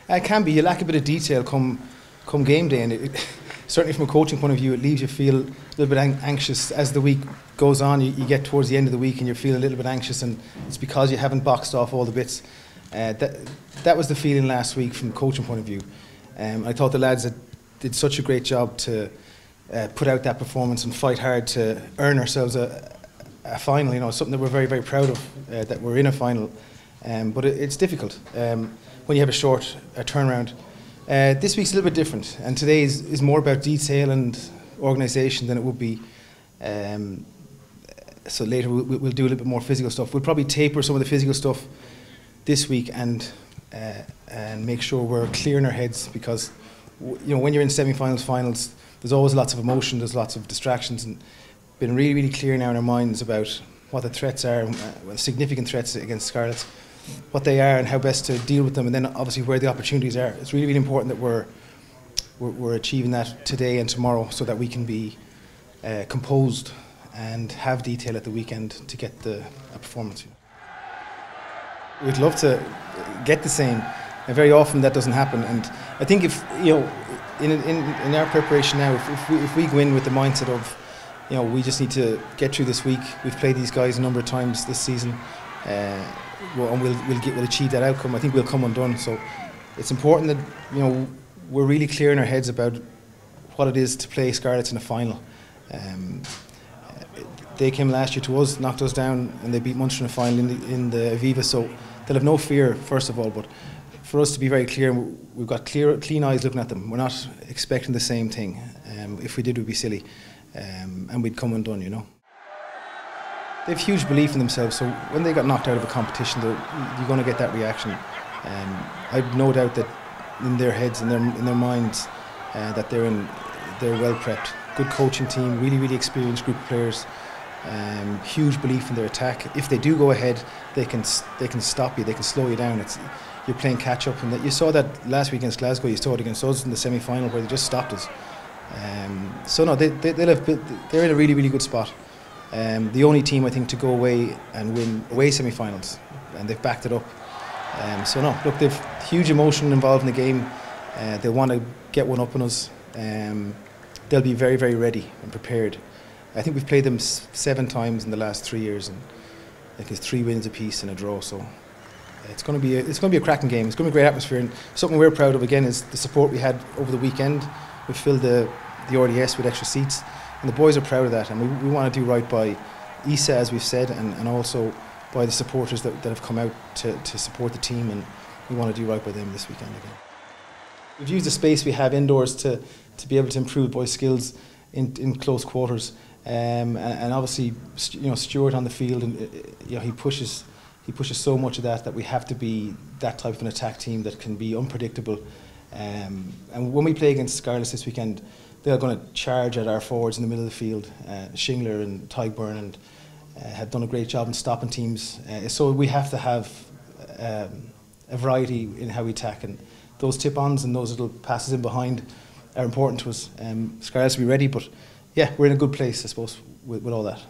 It can be. You lack a bit of detail come game day, and certainly from a coaching point of view, it leaves you feel a little bit anxious as the week goes on. You get towards the end of the week and you feel a little bit anxious, and it's because you haven't boxed off all the bits. That was the feeling last week from a coaching point of view. I thought the lads did such a great job to put out that performance and fight hard to earn ourselves a final. You know, something that we're very, very proud of, that we're in a final. But it's difficult when you have a short turnaround. This week's a little bit different, and today is more about detail and organisation than it would be. So later we'll do a little bit more physical stuff. We'll probably taper some of the physical stuff this week and make sure we're clear in our heads, because you know, when you're in semi-finals, finals, there's always lots of emotion, there's lots of distractions, and been really, really clear now in our minds about what the threats are, significant threats against Scarlets, what they are and how best to deal with them, and then obviously where the opportunities are. It's really, really important that we're achieving that today and tomorrow, so that we can be composed and have detail at the weekend to get a performance. We'd love to get the same, and very often that doesn't happen. And I think if you know, in our preparation now, if we go in with the mindset of, you know, we just need to get through this week. We've played these guys a number of times this season, and we'll achieve that outcome. I think we'll come undone. So it's important that, you know, we're really clear in our heads about what it is to play Scarlets in a final. They came last year to us, knocked us down, and they beat Munster in a final in the Aviva. So they'll have no fear, first of all. But for us to be very clear, we've got clean eyes looking at them. We're not expecting the same thing. If we did, we'd be silly. And we'd come undone, you know. They have huge belief in themselves, so when they got knocked out of a competition, you're going to get that reaction. I've no doubt that in their heads and in their minds that they're well prepped. Good coaching team, really, really experienced group of players. Huge belief in their attack. If they do go ahead, they can stop you, they can slow you down. You're playing catch up, and that you saw that last week against Glasgow. You saw it against us in the semi-final where they just stopped us. So no, they're in a really, really good spot. The only team, I think, to go away and win away semi-finals, and they've backed it up. So no, look, they've huge emotion involved in the game. They'll want to get one up on us. They'll be very, very ready and prepared. I think we've played them 7 times in the last 3 years, and I think it's 3 wins apiece and a draw. So it's going to be a cracking game. It's going to be a great atmosphere, and something we're proud of again is the support we had over the weekend. We filled the RDS with extra seats, and the boys are proud of that, and we want to do right by ISA, as we've said, and also by the supporters that have come out to support the team, and we want to do right by them this weekend again. We've used the space we have indoors to be able to improve boys' skills in close quarters, and obviously, you know, Stuart on the field, and you know, he pushes so much of that we have to be that type of an attack team that can be unpredictable. And when we play against Scarlets this weekend, they're going to charge at our forwards in the middle of the field. Shingler and Tygburn and have done a great job in stopping teams. So we have to have a variety in how we attack, and those tip-ons and those little passes in behind are important to us. Scarlets will be ready, but yeah, we're in a good place, I suppose, with all that.